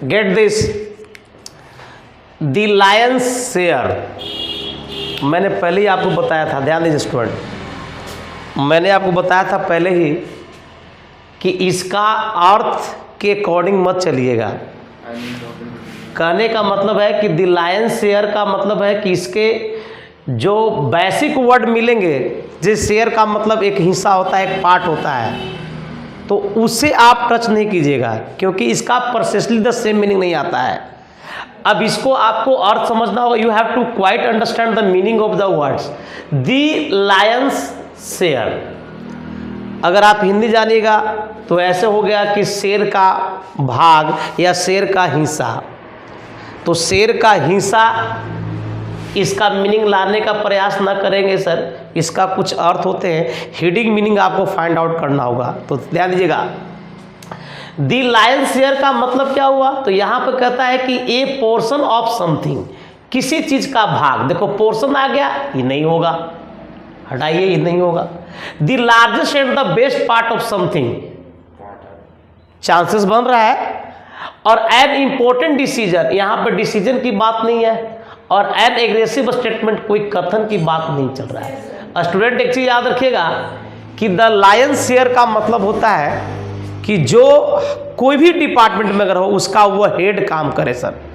Get this, the Lions share, मैंने पहले ही आपको बताया था, ध्यान दीजिए स्टूडेंट, मैंने आपको बताया था पहले ही कि इसका अर्थ के अकॉर्डिंग मत चलिएगा। कहने का मतलब है कि द लायंस शेयर का मतलब है कि इसके जो बेसिक वर्ड मिलेंगे, जिस शेयर का मतलब एक हिस्सा होता है, एक पार्ट होता है, तो उसे आप टच नहीं कीजिएगा, क्योंकि इसका प्रोसेसली द सेम मीनिंग नहीं आता है। अब इसको आपको अर्थ समझना होगा, you have to quite understand the meaning of the words. The lion's, share आप हिंदी जानिएगा तो ऐसे हो गया कि शेर का भाग या शेर का हिस्सा। तो शेर का हिस्सा, इसका मीनिंग लाने का प्रयास न करेंगे सर, इसका कुछ अर्थ होते हैं, हिडिंग मीनिंग आपको फाइंड आउट करना होगा। तो ध्यान दीजिएगा, दी लायन शेयर का मतलब क्या हुआ, तो यहाँ पर कहता है कि ए पोर्शन ऑफ समथिंग, किसी चीज का भाग। देखो पोर्शन आ गया, ये नहीं होगा, हटाइए, ये नहीं होगा। The largest and the best part of something, chances बन रहा है। और एन इंपॉर्टेंट डिसीजन, यहाँ पर डिसीजन की बात नहीं है, और एन एग्रेसिव स्टेटमेंट, कोई कथन की बात नहीं चल रहा है। स्टूडेंट एक चीज याद रखिएगा कि द लायन शेयर का मतलब होता है कि जो कोई भी डिपार्टमेंट में अगर हो उसका वो हेड काम करे सर।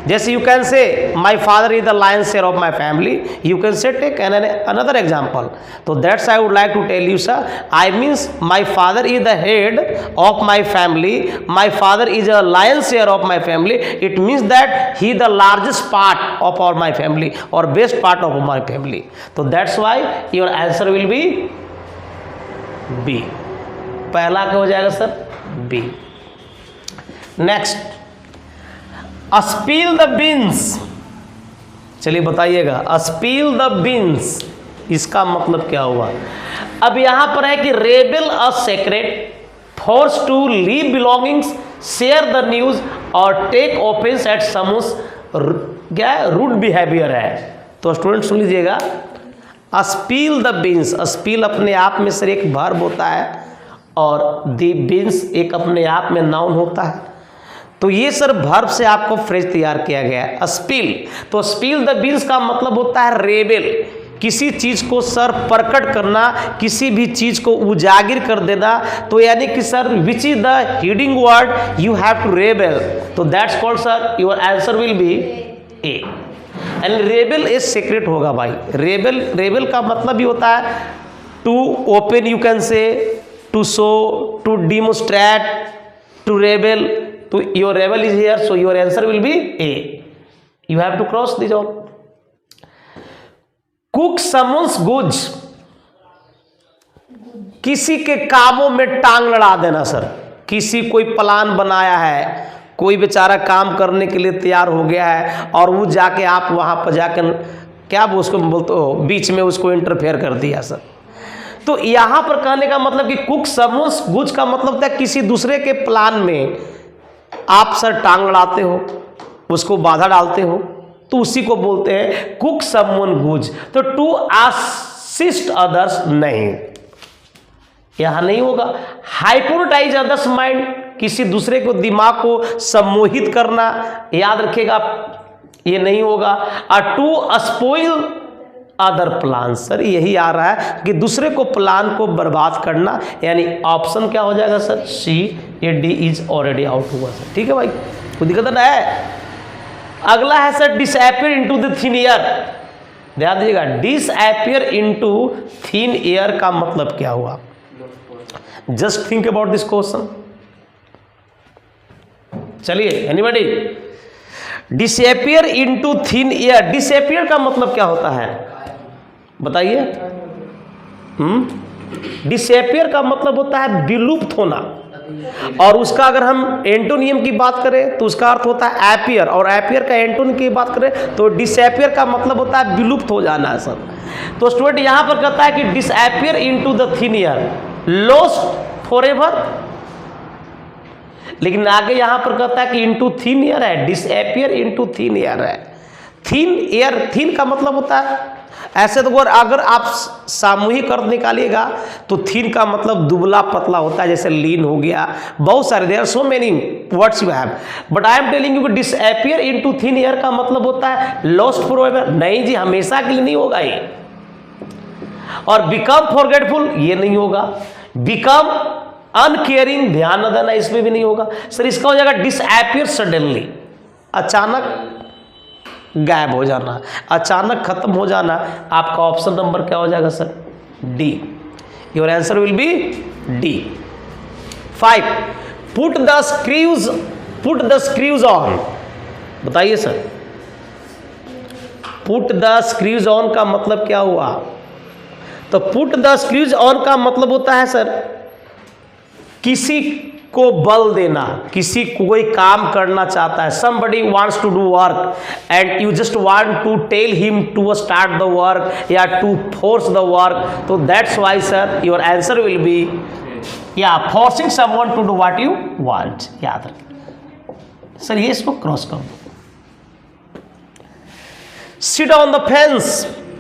जैसे you can say my father is the lion share of my family, you can say take another example. तो that's I would like to tell you sir, I means my father is the head of my family, my father is a lion share of my family, it means that he the largest part of our my family और best part of my family. तो that's why your answer will B B. पहला क्या हो जाएगा sir, B. Next, spill the beans, चलिए बताइएगा, spill the beans इसका मतलब क्या हुआ। अब यहां पर है कि रेबल a secret, force to leave belongings, share the news और टेक ऑफेंस एट समूस, क्या रूड बिहेवियर है। तो स्टूडेंट सुन लीजिएगा, स्पील द बीन्स, स्पील अपने आप में सर एक वर्ब होता है और द बीन्स एक अपने आप में नाउन होता है। तो ये सर वर्ब से आपको फ्रेज तैयार किया गया है, स्पील। तो स्पील द बीन्स का मतलब होता है रेबेल, किसी चीज को सर प्रकट करना, किसी भी चीज को उजागर कर देना। तो यानी कि sir which is the heading word, you have to rebel. तो that's called sir, your answer will be A. And rebel is secret होगा भाई। रेबेल, रेबेल का मतलब ही होता है to open, you can say to show, to demonstrate, to rebel. तो your rebel is here, so your answer will be A. You have to cross this all. Cook summons goods, किसी के कामों में टांग लड़ा देना सर। किसी कोई प्लान बनाया है, कोई बेचारा काम करने के लिए तैयार हो गया है और वो जाके आप वहां पर जाकर क्या उसको बोलते हो, बीच में उसको इंटरफेयर कर दिया सर। तो यहां पर कहने का मतलब कि कुक समन्स गुड्स का मतलब था किसी दूसरे के प्लान में आप सर टांग लड़ाते हो, उसको बाधा डालते हो, तो उसी को बोलते हैं कुक समवन गुड्स। तो टू असिस्ट अदर्स नहीं, यहां नहीं होगा। हाइपोटाइज अदर्स माइंड, किसी दूसरे को दिमाग को सम्मोहित करना, याद रखिएगा ये नहीं होगा। To spoil other plan, sir यही आ रहा है कि दूसरे को प्लान को बर्बाद करना, यानी ऑप्शन क्या हो जाएगा सर, सी। ये डी इज ऑलरेडी आउट हुआ सर, ठीक है भाई, कोई दिक्कत ना है। अगला है sir disappear into the thin air. ध्यान दीजिएगा, डिसअपियर इनटू थिन एयर का मतलब क्या हुआ। Just think about this question. चलिए anybody, disappear into thin air, disappear का मतलब क्या होता है बताइए। डिसअपियर का मतलब होता है विलुप्त होना, और उसका अगर हम एंटोनियम की बात करें तो उसका अर्थ होता है एपियर, और एपियर का एंटोनियम की बात करें तो डिसअपियर का मतलब होता है विलुप्त हो जाना है सर। तो स्टूडेंट यहां पर कहता है कि disappear into the thin air, lost forever, लेकिन आगे यहां पर कहता है कि इनटू थिन एयर है, डिसअपियर इनटू थिन एयर है। थिन एयर, थिन का मतलब होता है ऐसे तो अगर आप सामूहिक अर्थ निकालिएगा तो थीन का मतलब दुबला पतला होता है, जैसे लीन हो गया, बहुत सारे, there are so many words you have, but I am telling you कि डिसअपियर इनटू थिन एयर का मतलब होता है लॉस्ट फॉरएवर। नहीं जी, हमेशा के लिए नहीं होगा ये। और बिकम फॉरगेटफुल ये नहीं होगा, बिकम अनकेयरिंग ध्यान न देना इसमें भी नहीं होगा सर। इसका हो जाएगा डिसअपियर सडनली, अचानक गायब हो जाना, अचानक खत्म हो जाना। आपका ऑप्शन नंबर क्या हो जाएगा sir? D. Your answer will be D. 5, put the screws on. बताइए sir, put the screws on का मतलब क्या हुआ? तो पुट द स्क्रूज ऑन का मतलब होता है सर किसी को बल देना, किसी को कोई काम करना चाहता है, somebody wants to do work and you just want to tell him to start the work या to force the work, तो that's why sir your answer will be forcing someone to do what you want। याद रखें sir, ये इसको cross कर दो। sit on the fence,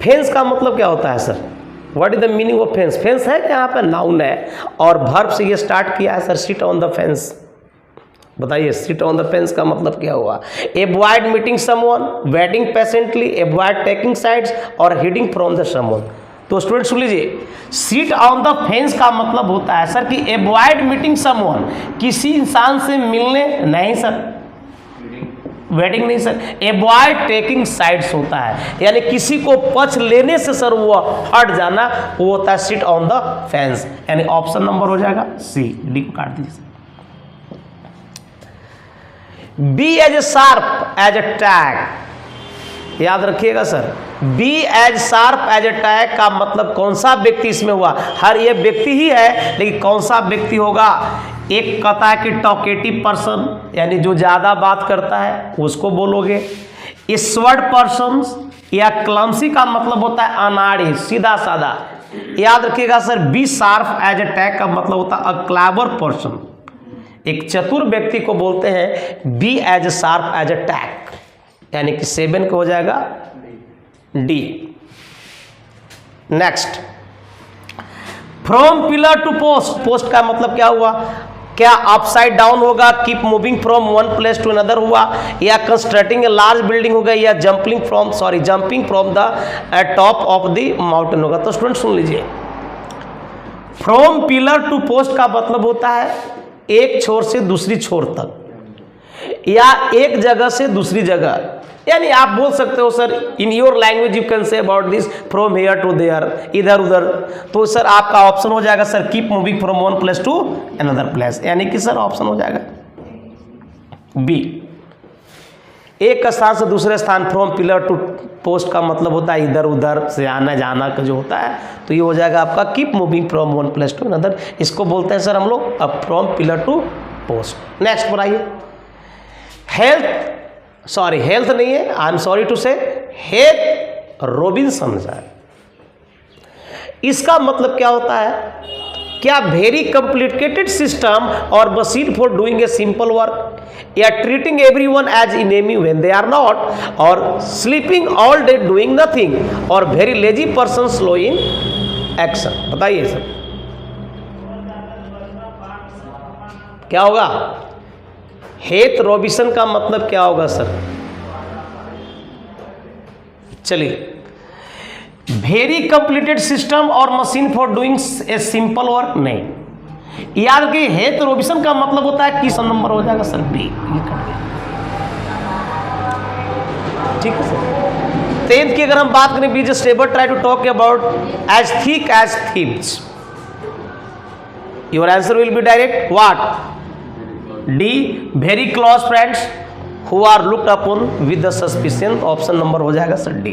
fence का मतलब क्या होता है sir? What is the meaning of fence? Fence है यहाँ पे नाउन है और वर्ब से ये स्टार्ट किया है sir, seat on the fence. बताइए सिट ऑन द फेंस का मतलब क्या हुआ? Avoid meeting someone, waiting patiently, avoid taking sides और हिडिंग फ्रॉम द समवन। तो स्टूडेंट सुन लीजिए, सिट ऑन द फेंस का मतलब होता है सर कि अवॉइड मीटिंग समवन, किसी इंसान से मिलने नहीं सर, वेटिंग नहीं सर, अवॉइड टेकिंग साइड्स होता है, यानी किसी को पक्ष लेने से सर वो हट जाना, वो होता है सिट ऑन द फेंस। यानी ऑप्शन नंबर हो जाएगा सी। डी को काट दीजिए। Be as a sharp as a tack, याद रखिएगा sir, be as sharp as a tack का मतलब कौन सा व्यक्ति इसमें हुआ? हर ये व्यक्ति ही है, लेकिन कौन सा व्यक्ति होगा? एक कहता है कि टॉकेटिव पर्सन, यानी जो ज्यादा बात करता है उसको बोलोगे। स्वर्ड पर्सन या क्लमसी का मतलब होता है अनाड़ी, सीधा साधा। याद रखिएगा sir, be sharp as a tack का मतलब होता है अ क्लेवर पर्सन, एक चतुर व्यक्ति को बोलते हैं be as sharp as a tag, यानी कि 7 को हो जाएगा D. Next, from pillar to post, post का मतलब क्या हुआ? क्या अपसाइड डाउन होगा, keep moving from one place to another हुआ, या कंस्ट्रक्टिंग ए लार्ज बिल्डिंग होगा, या jumping from the top of the mountain होगा। तो स्टूडेंट सुन लीजिए, फ्रॉम पिलर टू पोस्ट का मतलब होता है एक छोर से दूसरी छोर तक, या एक जगह से दूसरी जगह, यानी आप बोल सकते हो sir in your language you can say about this from here to there, इधर उधर। तो सर आपका ऑप्शन हो जाएगा sir keep moving from one place to another place, यानी कि सर ऑप्शन हो जाएगा बी। एक स्थान से दूसरे स्थान, फ्रॉम पिलर टू पोस्ट का मतलब होता है इधर उधर से आना जाना का जो होता है, तो ये हो जाएगा आपका keep moving from one place to another. इसको बोलते हैं सर हम लोग अब from pillar to post. Next पर आइए, हेल्थ नहीं है, I am sorry to say, Heath Robinson sir. इसका मतलब क्या होता है? क्या वेरी कॉम्प्लिकेटेड सिस्टम और machine for doing a simple work, या treating everyone as enemy when they are not, और sleeping all day doing nothing, और very lazy person slow in action. बताइए सर क्या होगा? हेथ रॉबिन्सन का मतलब क्या होगा सर? चलिए, वेरी कंप्लीटेड सिस्टम और machine for doing a simple work नहीं। याद रखिए हेथ रॉबिन्सन का मतलब होता है किस नंबर हो जाएगा सर? बी। ठीक है सर। 10th की अगर हम बात करें, be just ever try to talk about as thick as thieves, your answer will be direct what? D, very close friends who are looked upon with the suspicion। Option number हो जाएगा sir D.